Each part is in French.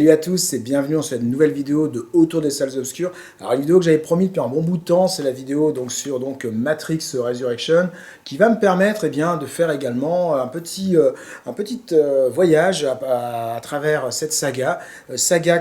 Salut à tous et bienvenue dans cette nouvelle vidéo de Autour des salles obscures. Alors une vidéo que j'avais promis depuis un bon bout de temps, c'est la vidéo sur Matrix Resurrection qui va me permettre de faire également un petit voyage à travers cette saga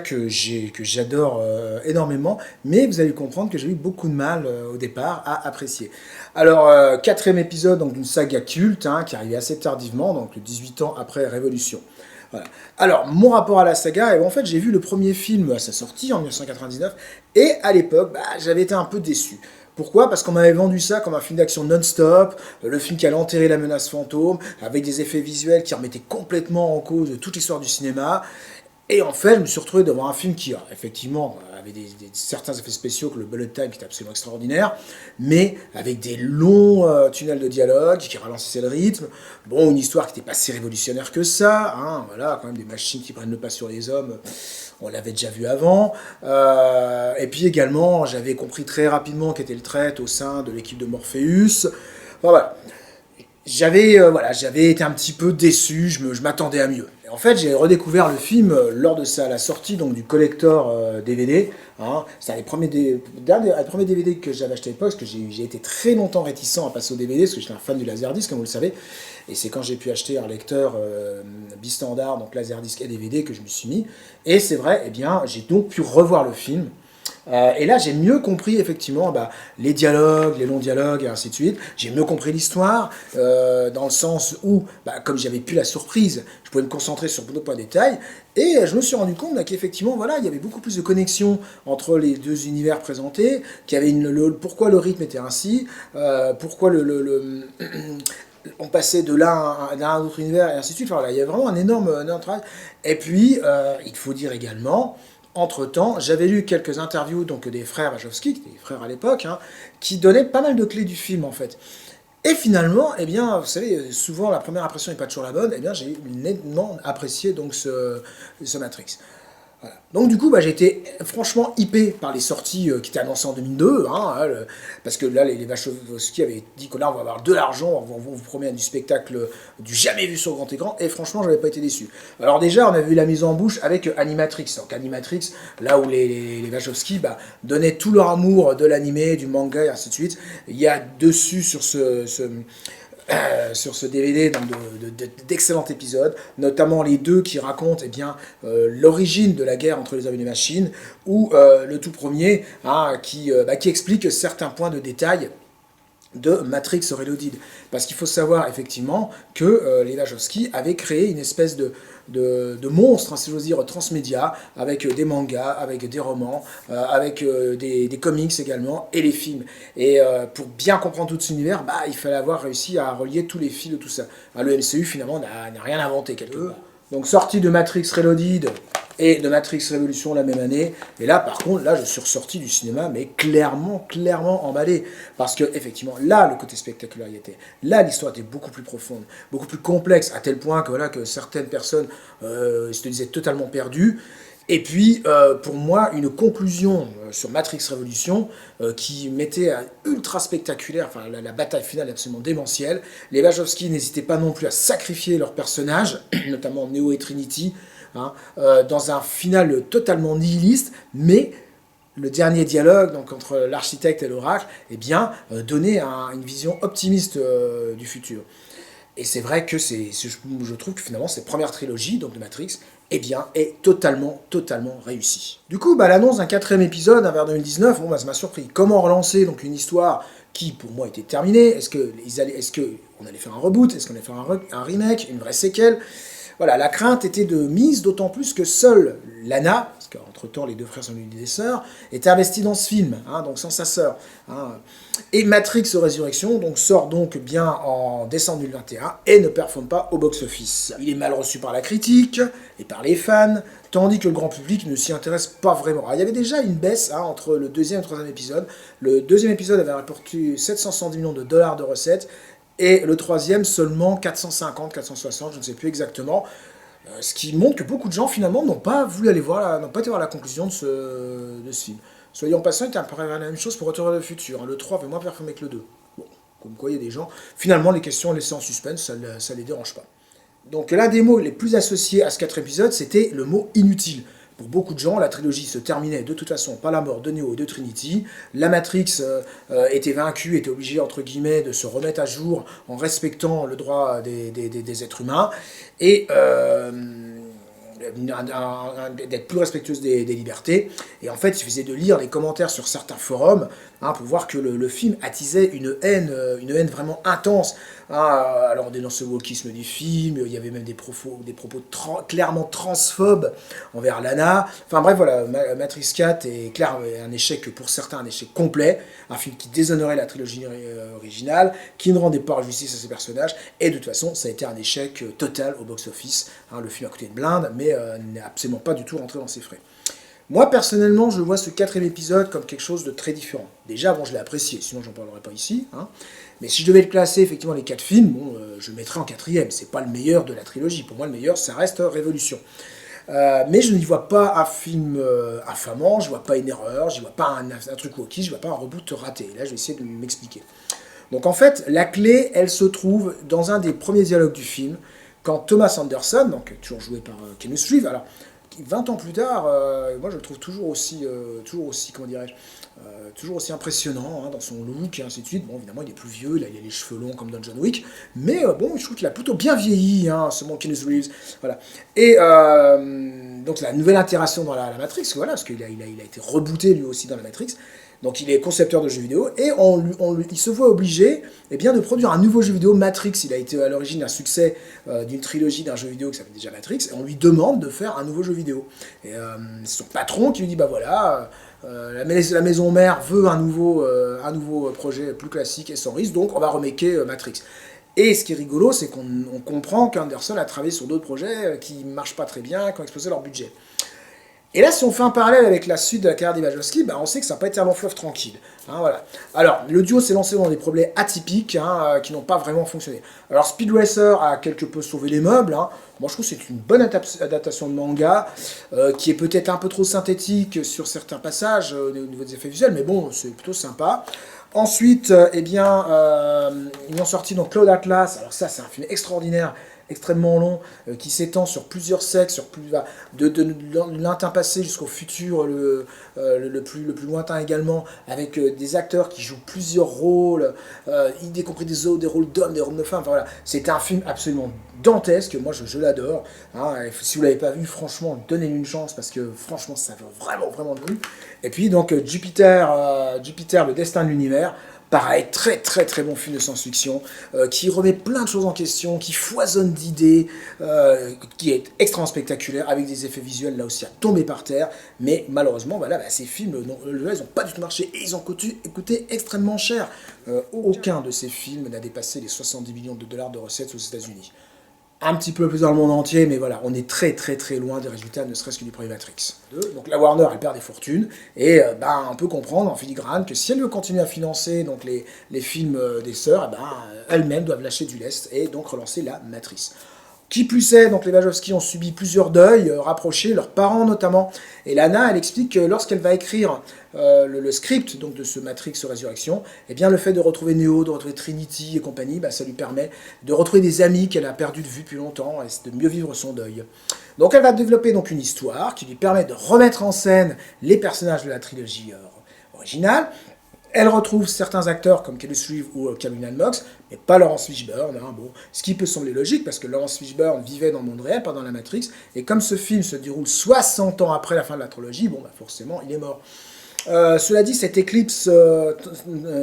que j'adore énormément, mais vous allez comprendre que j'ai eu beaucoup de mal au départ à apprécier. Alors quatrième épisode d'une saga culte qui arrivait assez tardivement, donc 18 ans après Révolution. Voilà. Alors, mon rapport à la saga, en fait, j'ai vu le premier film à sa sortie en 1999, et à l'époque, j'avais été un peu déçu. Pourquoi? Parce qu'on m'avait vendu ça comme un film d'action non-stop, le film qui allait enterrer la menace fantôme, avec des effets visuels qui remettaient complètement en cause toute l'histoire du cinéma. Et en fait, je me suis retrouvé devant un film qui, effectivement, avait certains effets spéciaux, que le bullet time qui était absolument extraordinaire, mais avec des longs tunnels de dialogue qui ralentissaient le rythme. Bon, une histoire qui n'était pas si révolutionnaire que ça, voilà, quand même des machines qui prennent le pas sur les hommes, on l'avait déjà vu avant. Et puis également, j'avais compris très rapidement qu'était le trait au sein de l'équipe de Morpheus. Enfin, voilà. J'avais été un petit peu déçu, je m'attendais à mieux. Et en fait, j'ai redécouvert le film lors de la sortie du collector DVD. C'est un des premiers DVD que j'avais acheté à l'époque, parce que j'ai été très longtemps réticent à passer au DVD, parce que j'étais un fan du Laserdisc, comme vous le savez. Et c'est quand j'ai pu acheter un lecteur bistandard, donc Laserdisc et DVD, que je me suis mis. Et c'est vrai, j'ai donc pu revoir le film. Et là, j'ai mieux compris effectivement les dialogues, les longs dialogues et ainsi de suite. J'ai mieux compris l'histoire, dans le sens où, comme j'avais plus la surprise, je pouvais me concentrer sur beaucoup de points de détail. Et je me suis rendu compte qu'effectivement, il y avait beaucoup plus de connexion entre les deux univers présentés, qu'il y avait pourquoi le rythme était ainsi, pourquoi on passait de l'un à un autre univers et ainsi de suite. Enfin, il y a vraiment un énorme travail. Et puis, il faut dire également, entre-temps, j'avais lu quelques interviews des frères Wachowski, qui étaient des frères à l'époque, qui donnaient pas mal de clés du film en fait. Et finalement, vous savez, souvent la première impression n'est pas toujours la bonne, j'ai nettement apprécié ce Matrix. Voilà. Donc du coup, j'ai été franchement hypé par les sorties qui étaient annoncées en 2002, parce que là, les Wachowski avaient dit que là, on va avoir de l'argent, on vous promet du spectacle du jamais vu sur grand écran, et franchement, j'avais pas été déçu. Alors déjà, on a vu la mise en bouche avec Animatrix. Donc Animatrix, là où les Wachowski donnaient tout leur amour de l'animé, du manga, et ainsi de suite. Il y a dessus sur ce DVD d'excellents épisodes, notamment les deux qui racontent l'origine de la guerre entre les hommes et les machines, ou le tout premier qui explique certains points de détail de Matrix Reloaded. Parce qu'il faut savoir effectivement que les Wachowski avaient créé une espèce de monstre, si j'ose dire, transmédia, avec des mangas, avec des romans, avec des comics également, et les films. Et pour bien comprendre tout cet univers, il fallait avoir réussi à relier tous les fils de tout ça. Le MCU finalement n'a rien inventé quelque part. Donc sortie de Matrix Reloaded et de Matrix Révolution la même année. Et là, par contre, je suis ressorti du cinéma, mais clairement emballé. Parce que, effectivement, là, le côté spectaculaire y était. Là, l'histoire était beaucoup plus profonde, beaucoup plus complexe, à tel point que certaines personnes se disaient totalement perdues. Et puis, pour moi, une conclusion sur Matrix Révolution qui mettait ultra spectaculaire, la bataille finale est absolument démentielle. Les Wachowski n'hésitaient pas non plus à sacrifier leurs personnages, notamment Neo et Trinity, dans un final totalement nihiliste, mais le dernier dialogue entre l'architecte et l'oracle donnait une vision optimiste du futur. Et c'est vrai que je trouve que finalement cette première trilogie de Matrix est totalement réussie. Du coup, l'annonce d'un quatrième épisode vers 2019, ça m'a surpris. Comment relancer une histoire qui, pour moi, était terminée? Est-ce qu'on allait faire un reboot? Est-ce qu'on allait faire un remake? Une vraie séquelle? Voilà, la crainte était de mise, d'autant plus que seule Lana, parce qu'entre-temps les deux frères sont devenus des sœurs, était investie dans ce film, donc sans sa sœur. Et Matrix Resurrection sort bien en décembre 2021 et ne performe pas au box-office. Il est mal reçu par la critique et par les fans, tandis que le grand public ne s'y intéresse pas vraiment. Alors, il y avait déjà une baisse entre le deuxième et le troisième épisode. Le deuxième épisode avait rapporté 770 millions de dollars de recettes, et le troisième seulement 450, 460, je ne sais plus exactement. Ce qui montre que beaucoup de gens finalement n'ont pas voulu aller voir, n'ont pas été voir la conclusion de ce film. Soyons patients, il était un peu la même chose pour Retour vers le futur. Le 3 avait moins performé que le 2. Bon, comme quoi il y a des gens, finalement les questions laissées en suspense, ça les dérange pas. Donc l'un des mots les plus associés à ce 4 épisodes, c'était le mot inutile. pour beaucoup de gens, la trilogie se terminait de toute façon par la mort de Neo et de Trinity. La Matrix était vaincue, était obligée, entre guillemets, de se remettre à jour en respectant le droit des êtres humains. Et d'être plus respectueuse des libertés. Et en fait, il suffisait de lire les commentaires sur certains forums pour voir que le film attisait une haine vraiment intense. Alors, on est dans ce wokisme du film, il y avait même des propos clairement transphobes envers Lana. Enfin bref, voilà, Matrix 4 est clairement un échec, pour certains, un échec complet. Un film qui déshonorait la trilogie originale, qui ne rendait pas justice à ses personnages, et de toute façon, ça a été un échec total au box-office. Le film a coûté une blinde, mais n'est absolument pas du tout rentré dans ses frais. Moi, personnellement, je vois ce quatrième épisode comme quelque chose de très différent. Déjà, bon, je l'ai apprécié, sinon j'en parlerai pas ici. Mais si je devais le classer, effectivement, les 4 films, je le mettrais en quatrième. C'est pas le meilleur de la trilogie. Pour moi, le meilleur, ça reste Révolution. Mais je n'y vois pas un film infamant, je vois pas une erreur, je vois pas un truc wokiste, je vois pas un reboot raté. Là, je vais essayer de m'expliquer. Donc en fait, la clé, elle se trouve dans un des premiers dialogues du film, quand Thomas Anderson, donc toujours joué par Keanu Reeves, alors 20 ans plus tard, moi je le trouve toujours aussi comment dirais-je, toujours aussi impressionnant dans son look et ainsi de suite. Bon, évidemment, il est plus vieux, là, il a les cheveux longs comme dans John Wick, mais bon, je trouve qu'il a plutôt bien vieilli, ce bon Keanu Reeves. Voilà. Et donc la nouvelle itération dans la Matrix, voilà, parce qu'il a été rebooté lui aussi dans la Matrix. Donc il est concepteur de jeux vidéo et il se voit obligé de produire un nouveau jeu vidéo, Matrix. Il a été à l'origine d'un succès d'une trilogie d'un jeu vidéo qui s'appelle déjà Matrix, et on lui demande de faire un nouveau jeu vidéo. Et c'est son patron qui lui dit, bah voilà, la maison mère veut un nouveau projet plus classique et sans risque, donc on va remaker Matrix. Et ce qui est rigolo, c'est qu'on comprend qu'Anderson a travaillé sur d'autres projets qui ne marchent pas très bien, qui ont explosé leur budget. Et là, si on fait un parallèle avec la suite de la carrière des Wachowski, on sait que ça n'a pas été un long fleuve tranquille. Voilà. Alors, le duo s'est lancé dans des projets atypiques qui n'ont pas vraiment fonctionné. Alors, Speed Racer a quelque peu sauvé les meubles. Moi, je trouve que c'est une bonne adaptation de manga qui est peut-être un peu trop synthétique sur certains passages au niveau des effets visuels, mais bon, c'est plutôt sympa. Ensuite, ils ont sorti donc Cloud Atlas. Alors ça, c'est un film extraordinaire, extrêmement long, qui s'étend sur plusieurs siècles, de lointain passé jusqu'au futur le plus lointain également, avec des acteurs qui jouent plusieurs rôles, y compris des rôles d'hommes, des rôles de femmes. Enfin, voilà. C'est un film absolument dantesque, moi je l'adore. Si vous ne l'avez pas vu, franchement, donnez-lui une chance, parce que franchement, ça vaut vraiment, vraiment le coup. Et puis donc Jupiter, le destin de l'univers. Pareil, très très très bon film de science-fiction, qui remet plein de choses en question, qui foisonne d'idées, qui est extrêmement spectaculaire, avec des effets visuels là aussi à tomber par terre, mais malheureusement, ces films, ils n'ont pas du tout marché, et ils ont coûté extrêmement cher. Aucun de ces films n'a dépassé les 70 millions de dollars de recettes aux États-Unis. Un petit peu plus dans le monde entier, mais voilà, on est très très très loin des résultats, ne serait-ce que du premier Matrix. Donc la Warner, elle perd des fortunes, et on peut comprendre en filigrane que si elle veut continuer à financer donc les films des sœurs, elles-mêmes doivent lâcher du lest et donc relancer la Matrice. Qui plus est, donc les Wachowski ont subi plusieurs deuils rapprochés, leurs parents notamment. Et Lana, elle explique que lorsqu'elle va écrire le script donc, de ce Matrix Résurrection, le fait de retrouver Neo, de retrouver Trinity et compagnie, ça lui permet de retrouver des amis qu'elle a perdus de vue depuis longtemps et de mieux vivre son deuil. Donc elle va développer donc une histoire qui lui permet de remettre en scène les personnages de la trilogie originale. Elle retrouve certains acteurs comme Keanu Reeves ou Cameron Mox, mais pas Laurence Fishburne. Ce qui peut sembler logique, parce que Laurence Fishburne vivait dans le monde réel, pas dans la Matrix, et comme ce film se déroule 60 ans après la fin de la trilogie, forcément, il est mort. Cela dit, cette éclipse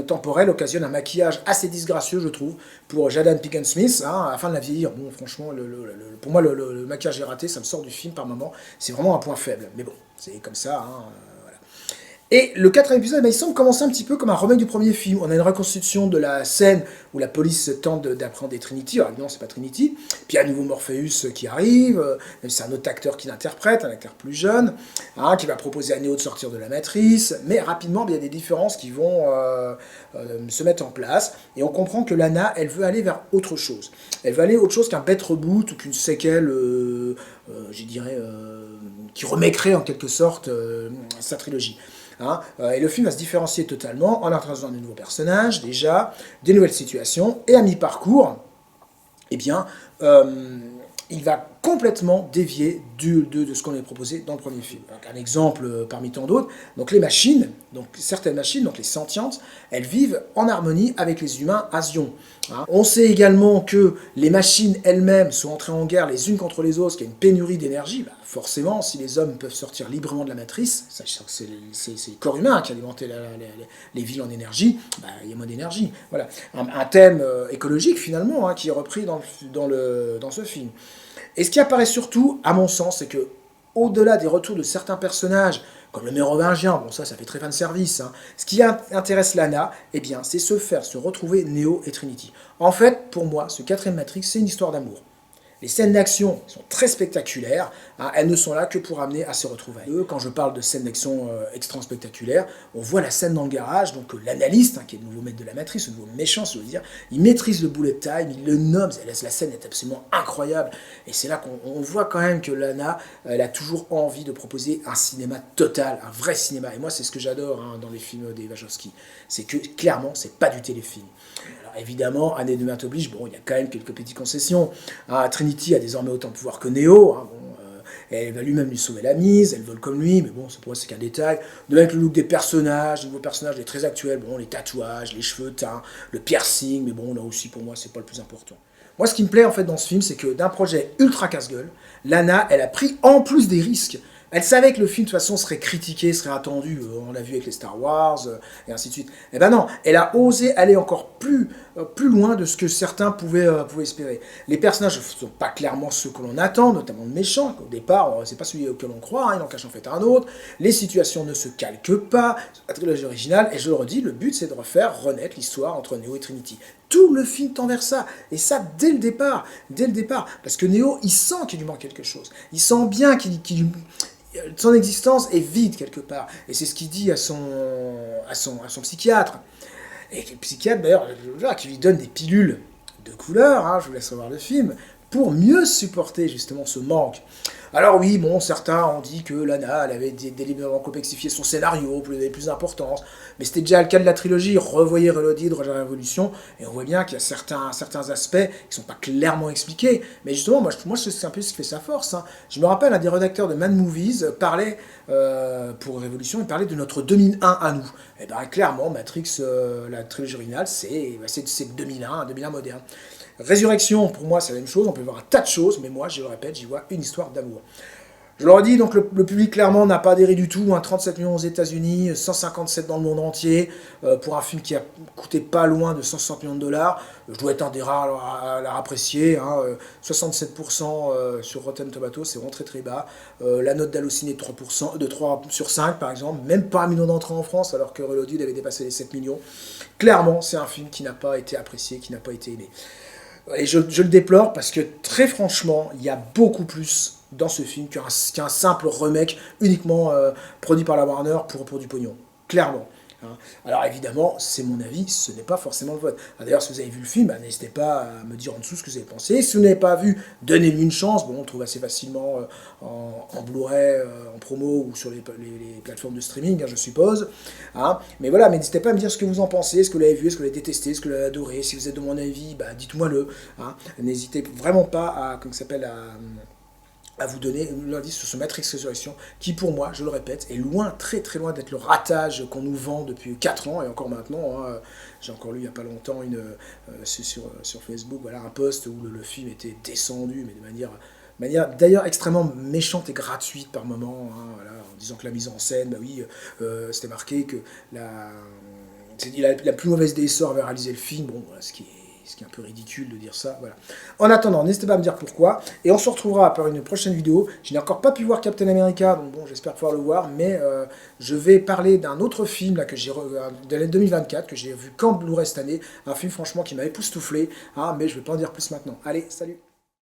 temporelle occasionne un maquillage assez disgracieux, je trouve, pour Jada Pinkett Smith, afin de la vieillir. Bon, franchement, pour moi, le maquillage est raté, ça me sort du film par moment. C'est vraiment un point faible. Mais bon, c'est comme ça. Et le quatrième épisode, il semble commencer un petit peu comme un remake du premier film. On a une reconstitution de la scène où la police tente d'apprendre des Trinity. Alors évidemment, c'est pas Trinity. Puis il y a un nouveau Morpheus qui arrive. Même c'est un autre acteur qui l'interprète, un acteur plus jeune, qui va proposer à Neo de sortir de la matrice. Mais rapidement, il y a des différences qui vont se mettre en place. Et on comprend que Lana, elle veut aller vers autre chose. Elle veut aller autre chose qu'un bête reboot ou qu'une séquelle, qui remakerait en quelque sorte sa trilogie. Et le film va se différencier totalement en introduisant de nouveaux personnages, déjà, des nouvelles situations, et à mi-parcours, il va complètement dévié de ce qu'on avait proposé dans le premier film. Donc, un exemple parmi tant d'autres, donc les machines, donc certaines machines, donc les sentientes, elles vivent en harmonie avec les humains à Zion. Hein. On sait également que les machines elles-mêmes sont entrées en guerre les unes contre les autres, qu'il y a une pénurie d'énergie. Bah, forcément, si les hommes peuvent sortir librement de la matrice, c'est le corps humain qui alimentait les villes en énergie, bah, il y a moins d'énergie. Voilà. Un thème écologique finalement hein, qui est repris dans ce film. Et ce qui apparaît surtout, à mon sens, c'est que au-delà des retours de certains personnages, comme le mérovingien, bon ça fait très fan service, hein, ce qui intéresse Lana, eh bien, c'est se retrouver Neo et Trinity. En fait, pour moi, ce quatrième Matrix, c'est une histoire d'amour. Les scènes d'action sont très spectaculaires, hein, elles ne sont là que pour amener à se retrouver. Quand je parle de scènes d'action extrêmement spectaculaires, on voit la scène dans le garage, donc l'analyste, hein, qui est le nouveau maître de la matrice, le nouveau méchant, je veux dire, il maîtrise le bullet time, il le nomme, la scène est absolument incroyable, et c'est là qu'on voit quand même que Lana, elle a toujours envie de proposer un cinéma total, un vrai cinéma, et moi c'est ce que j'adore hein, dans les films des Wachowski, c'est que clairement c'est pas du téléfilm. Alors évidemment, année de Matt oblige, bon, il y a quand même quelques petites concessions. Hein, Trinity a désormais autant de pouvoir que Neo. Hein, bon, elle va lui-même lui sauver la mise, elle vole comme lui, mais bon, pour moi c'est qu'un détail. De même que le look des personnages, les nouveaux personnages, les très actuels, bon, les tatouages, les cheveux teints, le piercing, mais bon, là aussi pour moi c'est pas le plus important. Moi ce qui me plaît en fait dans ce film, c'est que d'un projet ultra casse-gueule, Lana, elle a pris en plus des risques. Elle savait que le film, de toute façon, serait critiqué, serait attendu. On l'a vu avec les Star Wars, et ainsi de suite. Eh ben non, elle a osé aller encore plus loin de ce que certains pouvaient espérer. Les personnages ne sont pas clairement ceux que l'on attend, notamment le méchant. Au départ, c'est pas celui auquel on croit, hein, il en cache en fait un autre. Les situations ne se calquent pas. La trilogie originale, et je le redis, le but, c'est de refaire renaître l'histoire entre Neo et Trinity. Tout le film tend vers ça, et ça dès le départ, parce que Neo, il sent qu'il lui manque quelque chose. Il sent bien son existence est vide quelque part. Et c'est ce qu'il dit à son psychiatre. Et le psychiatre, d'ailleurs, qui lui donne des pilules de couleur, hein, je vous laisse revoir le film, pour mieux supporter justement ce manque. Alors oui, bon, certains ont dit que Lana, elle avait délibérément complexifié son scénario, pour lui donner plus d'importance, mais c'était déjà le cas de la trilogie. Revoyez Reloaded, Roger la Révolution, et on voit bien qu'il y a certains aspects qui ne sont pas clairement expliqués, mais justement, moi c'est un peu ce qui fait sa force. Hein. Je me rappelle, un des rédacteurs de Mad Movies parlait, pour Révolution, il parlait de notre 2001 à nous. Et bien clairement, Matrix, la trilogie originale, c'est 2001, un 2001 moderne. Résurrection, pour moi, c'est la même chose. On peut voir un tas de choses, mais moi, je le répète, j'y vois une histoire d'amour. Je leur ai dit, donc le public, clairement, n'a pas adhéré du tout. Hein, 37 millions aux États-Unis, 157 dans le monde entier, pour un film qui a coûté pas loin de 160 millions de dollars. Je dois être un des rares à l'apprécier. Hein, 67% sur Rotten Tomatoes, c'est vraiment très très bas. La note d'Allociné de 3 sur 5, par exemple. Même pas 1 million d'entrées en France, alors que Reloaded avait dépassé les 7 millions. Clairement, c'est un film qui n'a pas été apprécié, qui n'a pas été aimé. Et je le déplore parce que, très franchement, il y a beaucoup plus dans ce film qu'un simple remake uniquement produit par la Warner pour du pognon. Clairement. Hein. Alors évidemment, c'est mon avis, ce n'est pas forcément le vote. D'ailleurs, si vous avez vu le film, n'hésitez pas à me dire en dessous ce que vous avez pensé. Si vous n'avez pas vu, donnez-lui une chance. Bon, on le trouve assez facilement en Blu-ray, en promo ou sur les plateformes de streaming, hein, je suppose. Hein. Mais voilà, mais n'hésitez pas à me dire ce que vous en pensez, ce que vous l'avez vu, ce que vous l'avez détesté, ce que vous l'avez adoré. Si vous êtes de mon avis, bah, dites-moi-le. Hein. N'hésitez vraiment pas à vous donner l'indice sur ce Matrix Résurrection, qui pour moi, je le répète, est loin, très très loin d'être le ratage qu'on nous vend depuis 4 ans, et encore maintenant, hein, j'ai encore lu il n'y a pas longtemps sur Facebook, voilà, un post où le film était descendu, mais de manière d'ailleurs extrêmement méchante et gratuite par moments, hein, voilà, en disant que la mise en scène, bah oui, c'était marqué que la plus mauvaise des sorts avait réalisé le film, bon, voilà, ce qui est un peu ridicule de dire ça, voilà. En attendant, n'hésitez pas à me dire pourquoi, et on se retrouvera pour une prochaine vidéo. Je n'ai encore pas pu voir Captain America, donc bon, j'espère pouvoir le voir, mais je vais parler d'un autre film là, de l'année 2024, que j'ai vu qu'en Blu-ray cette année, un film franchement qui m'a époustouflé, hein, mais je ne vais pas en dire plus maintenant. Allez, salut!